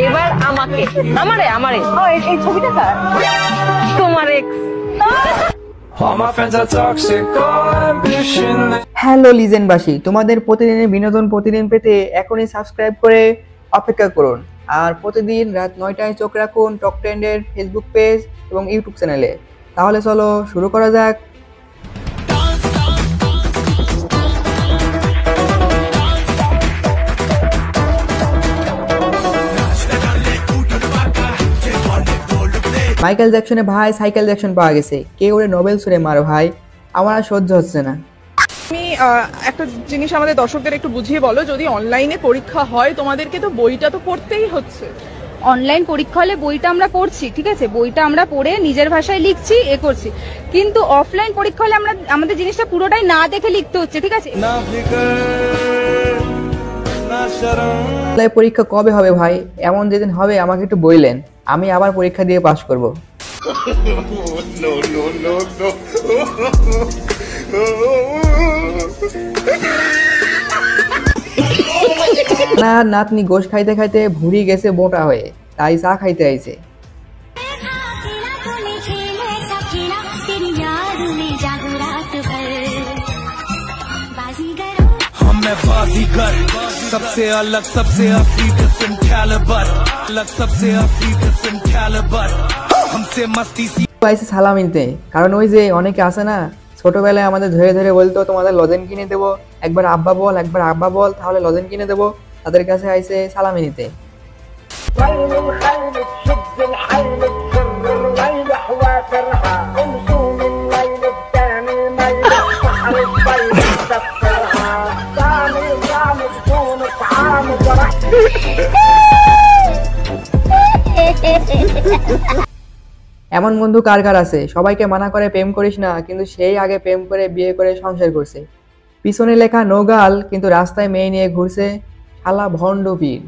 এবার আমাকে আমারে আমারে এই ছবিটা কার? তোমার এক্স। হ্যালো লিজেন্ডবাসী, তোমাদের প্রতিদিনের বিনোদন প্রতিদিন পেতে এখনই সাবস্ক্রাইব করে অপেক্ষা করুন। আর প্রতিদিন রাত 9টায় চোখ রাখুন টক ট্রেন্ডের ফেসবুক পেজ এবং ইউটিউব চ্যানেলে। তাহলে চলো শুরু করা যাক। মাইকেল জ্যাকসনের ভাই সাইকেল জ্যাকসন পাওয়া গেছে, কে ওরে নোবেল ছুঁড়ে মারো ভাই, আমার আর সহ্য হচ্ছে না। তুমি একটা জিনিস আমাদের দর্শকদের একটু বুঝিয়ে বলো, যদি অনলাইনে পরীক্ষা হয় তোমাদেরকে তো বইটা তো পড়তেই হচ্ছে। অনলাইন পরীক্ষা হলে বইটা আমরা পড়ছি, ঠিক আছে, বইটা আমরা পড়ে নিজের ভাষায় লিখছি, করছি, কিন্তু অফলাইন পরীক্ষা হলে আমরা আমাদের জিনিসটা পুরোটাই না দেখে লিখতে হচ্ছে, ঠিক আছে। পরীক্ষা কবে হবে ভাই? এমন যেদিন হবে আমাকে একটু বললেন, আমি আবার পরীক্ষা দিয়ে পাস করব। না নাতনি গোশ খাইতে খাইতে ভুড়ি গেছে মোটা হয়ে, তাই চা খাইতে আইছে। सबसे अलग सबसे असली डिफरेंट कैलिबर अलग सबसे असली डिफरेंट कैलिबर हमसे मस्ती सी আইছে সালাম নিতে, কারণ ওই যে অনেকে আছে না ছোটবেলায় আমাদের ধরে ধরে বলতো তোমাদের লজেন কিনে দেবো, একবার আব্বা বল একবার আব্বা বল তাহলে লজেন কিনে দেবো, তাদের কাছে আইছে সালামি নিতে। এমন বন্ধু কার কার আছে? সবাইকে মানা করে প্রেম করিস না, কিন্তু সেই আগে প্রেম করে বিয়ে করে সংসার করছে। পিছনে লেখা নো গার্ল, কিন্তু রাস্তায় মেয়ে নিয়ে ঘুরছে, শালা ভণ্ড পীর।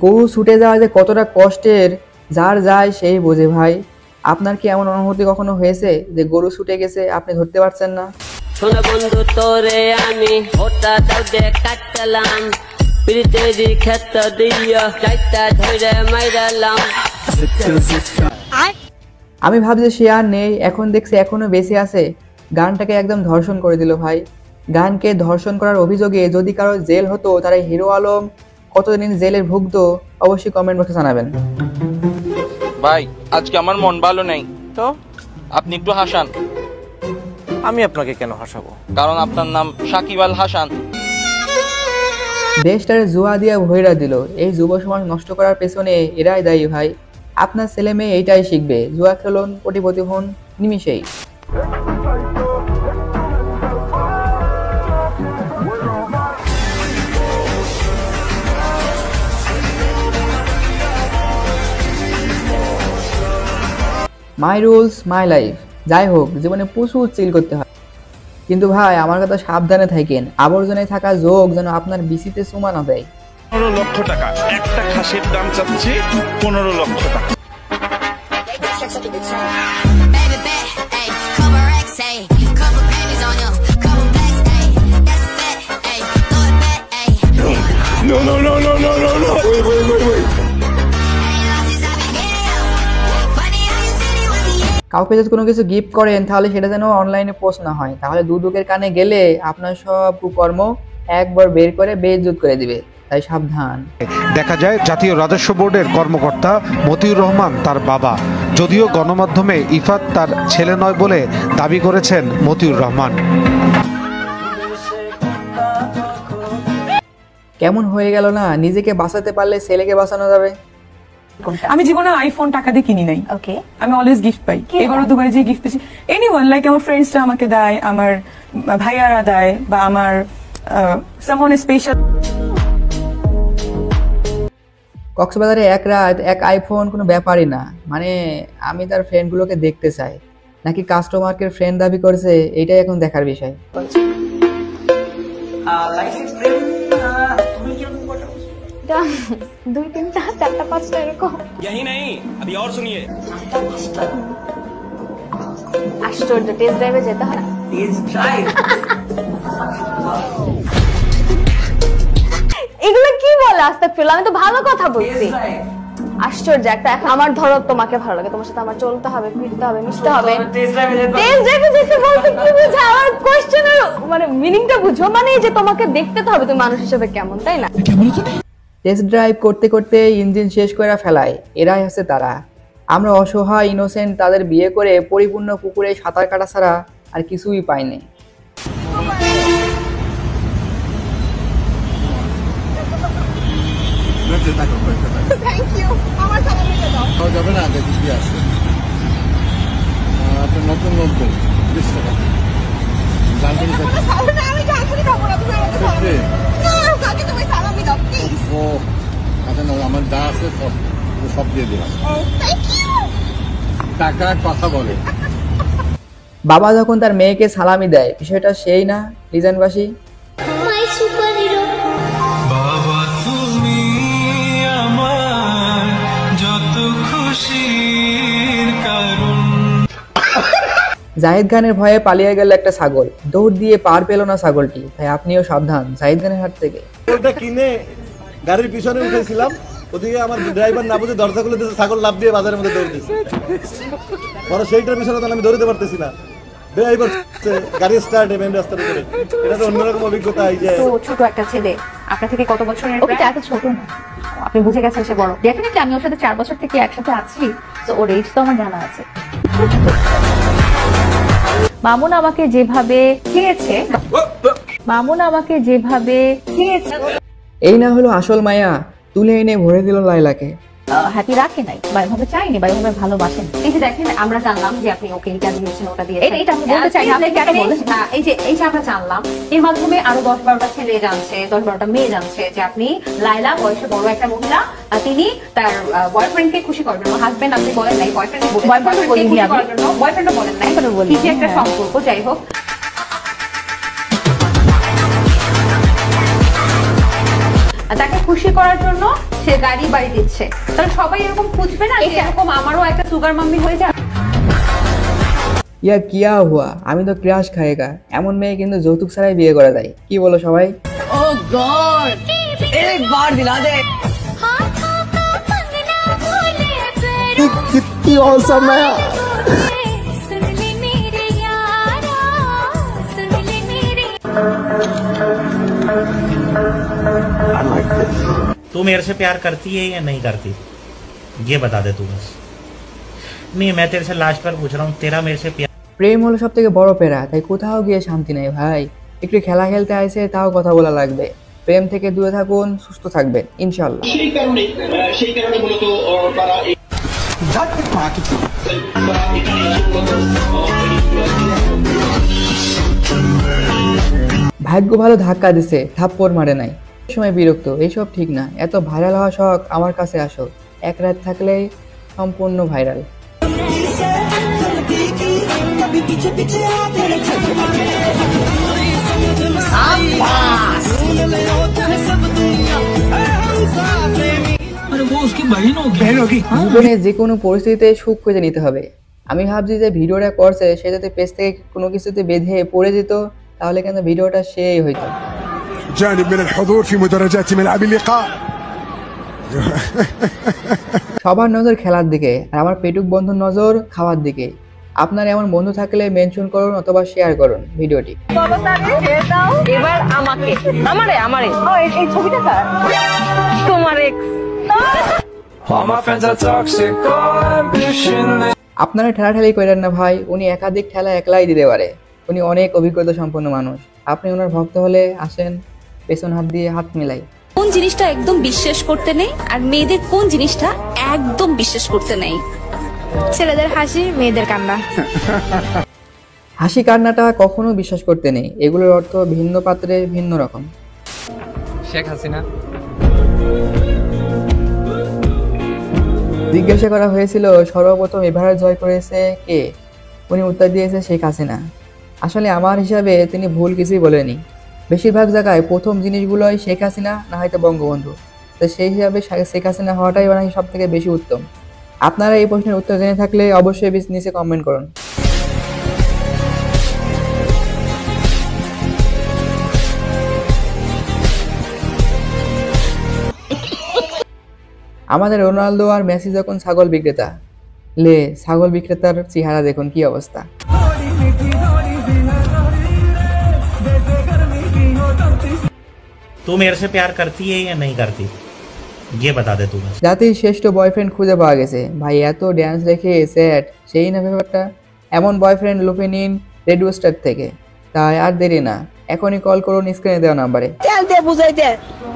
গরু ছুটে যাওয়া যে কতটা কষ্টের, যার যায় সেই বোঝে ভাই। আপনার কি এমন অনুভূতি কখনো হয়েছে যে গরু ছুটে গেছে আপনি ধরতে পারছেন না? শোনা বন্ধু তোরে আমি ওটা দাও দে কাটলাম প্রীতির ক্ষেত দিয়া চাইতা ধরে মাইরালাম। আমি ভাবছি সে আর নেই, এখন দেখছি এখনো বেঁচে আছে। গানটাকে একদম ধর্ষণ করে দিল ভাই। গানকে ধর্ষণ করার অভিযোগে যদি কারো জেল হতো, তারা হিরো আলম কতদিন জেলের ভুগত অবশ্যই কমেন্ট বক্সে জানাবেন। ভাই আজকে আমার মন ভালো নেই, তো আপনি একটু হাসান। আমি আপনাকে কেন হাসাবো? কারণ আপনার নাম সাকিব আল হাসান। দেশটারে জুয়া দিয়া ভৈরা দিল, এই যুব সমাজ নষ্ট করার পেছনে এরাই দায়ী ভাই। আপনার ছেলে মেয়ে এইটাই শিখবে, জুয়া খেলুন কোটিপতি হন নিমিষেই। My rules my life. যাই হোক, জীবনে প্রচুর চিল করতে হয়, কিন্তু ভাই আমার কথা সাবধানে থাকেন, আবর্জনায় থাকা যোগ যেন আপনার বিসিতে চুমা না দেয়। 15 লক্ষ টাকা একটা খাসির দাম চাচ্ছি 15 লক্ষ টাকা। No no no no no no no. Wait. কাউকে যদি কোনো কিছু গিফট করেন তাহলে সেটা যেন অনলাইনে পোস্ট না হয়, তাহলে দুদকের কানে গেলে আপনার সব কুকর্ম একবার বের করে বেইজ্জত করে দিবে, তাই সাবধান। দেখা যায় জাতীয় রাজস্ব বোর্ডের কর্মকর্তা মতিউর রহমান তার বাবা, যদিও গণমাধ্যমে ইফাত তার ছেলে নয় বলে দাবি করেছেন মতিউর রহমান। কেমন হয়ে গেল না, নিজেকে বাঁচাতে পারলে ছেলেকে বাঁচানো যাবে। আমি জীবনে আইফোন টাকা দিয়ে কিনি নাই, ওকে, আমি অলওয়েজ গিফট পাই। এবারও দুবার যে গিফট পেয়েছি, এনিওয়ান লাইক আমার ফ্রেন্ডসরা আমাকে দেয়, আমার ভাইয়ারা দেয়, বা আমার someone special. কক্সবাজারে এক রাত এক আইফোন কোনো ব্যাপারই না, মানে আমি তার ফ্রেন্ডগুলোকে দেখতে চাই নাকি কাস্টমারকে ফ্রেন্ড দাবি করছে, এটাই এখন দেখার বিষয়। দুই তিনটা চারটা পাঁচটা এরকম। यही नहीं अभी और सुनिए। আশ্চর্য, টেস্ট ড্রাইভে যেতে হয়। এগুলো কি বলে? আস্তাগফিরুল্লাহ, আমি তো ভালো কথা বলছি। আশ্চর্য একটা, আমার ধরো তোমাকে ভালো লাগে, তোমার সাথে আমার চলতে হবে, ফিরতে হবে, মিশতে হবে। টেস্ট ড্রাইভে যেতে বলতে কি বুঝা? আমার কোশ্চেনের মানে মিনিংটা বুঝো, মানে এই যে তোমাকে দেখতে তো হবে তুমি মানুষ হিসেবে কেমন, তাই না? টেস্ট ড্রাইভ করতে করতে ইঞ্জিন শেষ করে ফেলায়, এরাই হচ্ছে তারা। আমরা অসহায় ইনোসেন্ট তাদের বিয়ে করে পরিপূর্ণ পুকুরে সাঁতার কাটা ছাড়া আর কিছুই পাইনি। আমার যা আছে সব দিয়ে দিলাম, টাকা কথা বলে। বাবা যখন তার মেয়েকে সালামি দেয়, বিষয়টা সেই না লিজনবাসী? বাবা তুমি আমার যত খুশির কারণ। জাহিদ খানের ভয়ে পালিয়ে গেল একটা ছাগল, দৌড় দিয়ে পার পেল না ছাগলটি, তাই আপনিও সাবধান জাহিদ খানের হাত থেকে। ছাগলটা কিনে গাড়ির পিছনে উঠেছিলাম, ওদিকে আমার ড্রাইভার না বুঝে দরজা খুলে দিয়েছে, ছাগল লাফ দিয়ে বাজারের মধ্যে দৌড় দিয়েছে। পরে সেইটার পিছনে তো আমি দৌড়তে পারতেছি না, ড্রাইভার গাড়ি স্টার্ট মেন রাস্তার উপরে। এটা তো অন্যরকম অভিজ্ঞতা। এই যে ছোট একটা ছেলে আপনার থেকে কত বছরের? ওকে এত ছোট না, আপনি বুঝে গেছেন সে বড়। ডেফিনেটলি আমি ওর সাথে 4 বছর থেকে একসাথে আছি, তো ওর এজ তো আমার জানা আছে। মামুন আমাকে যেভাবে খেয়েছে, এই না হলো আসল মায়া, তুলে এনে ভরে দিল লাইলাকে। হ্যাপি রাখে নাই বা এভাবে চাইনি বা এভাবে ভালোবাসেন। এই যে দেখেন আমরা জানলাম যে আপনি ওকে এটা দিয়েছেন, ওটা দিয়েছেন, এইটা আমি বলতে চাই আপনি কেন বলেন? এই যে আমরা জানলাম, এর মাধ্যমে আরো 10-12টা ছেলে জানছে, 10-12টা মেয়ে জানছে যে আপনি লাইলা বয়সে বড় একটা মহিলা, তিনি তার বয়ফ্রেন্ডকে খুশি করবেন। হাজবেন্ড আপনি বলেন নাই, বয়ফ্রেন্ডও বলেন নাই, কিছু একটা সম্পর্ক, যাই হোক। তাকে খুশি করার জন্য সে গাড়ি বাড়ি দিচ্ছে, তাহলে সবাই এরকম খুঁজবে না যে এরকম আমারও একটা সুগার মাম্মি হয়ে যায়। ইয়া কিয়া হুয়া, আমি তো ক্রাশ খায়েগা, এমন মেয়ে কিন্তু যৌতুক ছাড়াই বিয়ে করা যায়। কি বলো সবাই? ও গড, একবার দিলা দে। কিতনি औसम है। तू मेरे से प्यार करती है या नहीं करती, ये बता दे तू बस। नहीं, मैं तेरे से लास्ट बार पूछ रहा हूँ, तेरा मेरे से प्यार। প্রেম হলো সব থেকে বড় পেরা, তাই কোথাও গিয়ে শান্তি নেই ভাই। একটু খেলা খেলতে আইছে, তাও কথা বলা লাগবে। প্রেম থেকে দূরে থাকুন, সুস্থ থাকবেন ইনশাআল্লাহ। সেই কারণে মূলত তারা ভাগ্য ভালো ধাক্কা দিছে, থাপ্পড় মারে নাই। সময় বিরক্ত, এইসব ঠিক না। এত ভাইরাল হওয়া শখ, আমার কাছে আসো, এক রাত থাকলেই সম্পূর্ণ ভাইরাল। জীবনে যে কোনো পরিস্থিতিতে সুখ খুঁজে নিতে হবে। আমি ভাবছি যে ভিডিওটা করছে সে যাতে পেজ থেকে কোনো কিছুতে বেঁধে পড়ে যেত, তাহলে কিন্তু ভিডিওটা সেই হইতো। جانب من الحضور في مدرجات ملعب اللقاء। সবার নজর খেলার দিকে, আর আমার পেটুক বন্ধুর নজর খাওয়ার দিকে। আপনার এমন বন্ধু থাকলে মেনশন করুন অথবা শেয়ার করুন ভিডিওটি। এবার আমারে এই ছবিটা কার? তোমার এক্স। আপনারা ঠেলাঠেলি করেন না ভাই, উনি একাধিক ঠেলা একলাই দিতে পারে। উনি অনেক অভিজ্ঞতা সম্পন্ন মানুষ। আপনি ওনার ভক্ত হলে আসেন, পেছন হাত দিয়ে হাত মিলাই। কোন জিনিসটা একদম বিশ্বাস করতে নেই আর মেয়েদের কোন জিনিসটা একদম বিশ্বাস করতে নেই? ছেলেদের হাসি, মেয়েদের কান্না। হাসি কান্নাটা কখনো বিশ্বাস করতে নেই, এগুলোর অর্থ ভিন্ন পাত্রে ভিন্ন রকম। শেখ হাসিনা। জিজ্ঞাসা করা হয়েছিল সর্বপ্রথম এভারেস্ট জয় করেছে কে, উনি উত্তর দিয়েছে শেখ হাসিনা। আসলে আমার হিসাবে তিনি ভুল কিছুই বলেনি। বেশিরভাগ জায়গায় প্রথম জিনিসগুলোই শেখ হাসিনা না হয়তো বঙ্গবন্ধু, তো সেই হিসাবে শেখ হাসিনা হওয়াটাই নাকি সব থেকে বেশি উত্তম। আপনারা এই প্রশ্নের উত্তর জেনে থাকলে অবশ্যই নিচে কমেন্ট করুন। আমাদের রোনালদো আর মেসি যখন ছাগল বিক্রেতা, ছাগল বিক্রেতার চেহারা দেখুন কি অবস্থা। तू मेरे से प्यार करती है या नहीं करती ये बता दे तू बस। জাতির শ্রেষ্ঠ বয়ফ্রেন্ড খুঁজে পাওয়া গেছে। ভাই এত ড্যান্স রেখে সেট সেই না ব্যাপারটা। এমন বয়ফ্রেন্ড লুপে নিন রেডিও স্টার থেকে। তাই আর দেরি না, এখনই কল করুন স্ক্রিনে দেওয়া নাম্বারে। তেল দিয়ে বুঝাইতে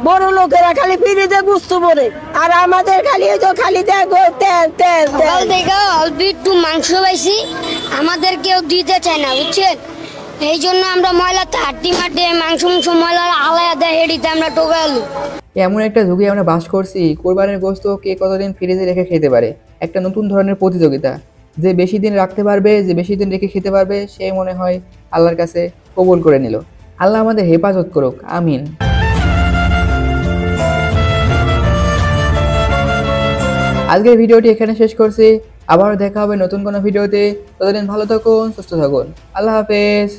বড় লোকেরা খালি ফ্রিতে গুস্তু পরে, আর আমাদের খালি ওই তো খালি দেখো তেল তেল তেল। দেখো অল্প একটু মাংস পাইছি, আমাদের কেউ দিতে চায় না বুঝছেন, এই জন্য আমরা ময়লাতে হাড্ডি মাঠে মাংস ময়লা আলাদা দেয় হেডিতে আমরা টোকালো। এমন একটা যুগে আমরা বাস করছি, কোরবানির গোশত কে কতদিন ফ্রিজে রেখে খেতে পারে, একটা নতুন ধরনের প্রতিযোগিতা। যে বেশি দিন রাখতে পারবে, যে বেশি দিন রেখে খেতে পারবে, সে মনে হয় আল্লাহর কাছে কবুল করে নিল। আল্লাহ আমাদের হেফাজত করুক, আমিন। আজকের ভিডিওটি এখানে শেষ করছি, আবার দেখা হবে নতুন কোনো ভিডিওতে। ততদিন ভালো থাকুন, সুস্থ থাকুন, আল্লাহ হাফেজ।